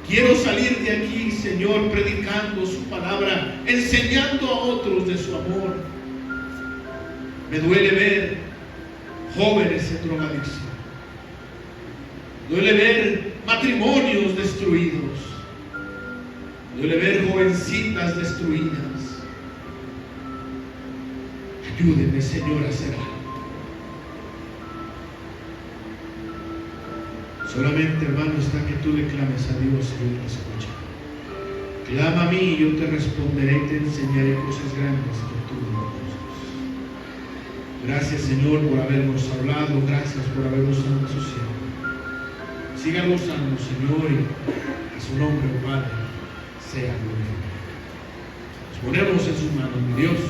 Quiero salir de aquí, Señor, predicando su palabra, enseñando a otros de su amor. Me duele ver jóvenes en drogadicción. Duele ver matrimonios destruidos. Duele ver jovencitas destruidas. Ayúdeme, Señor, a hacer algo. Solamente, hermano, está que tú le clames a Dios y Él te escucha. Clama a mí y yo te responderé y te enseñaré cosas grandes que tú no conoces. Gracias, Señor, por habernos hablado. Gracias por habernos asociado. Sigan usando, Señor, y a su nombre, Padre, sea glorificado. Nos ponemos en sus manos, mi Dios.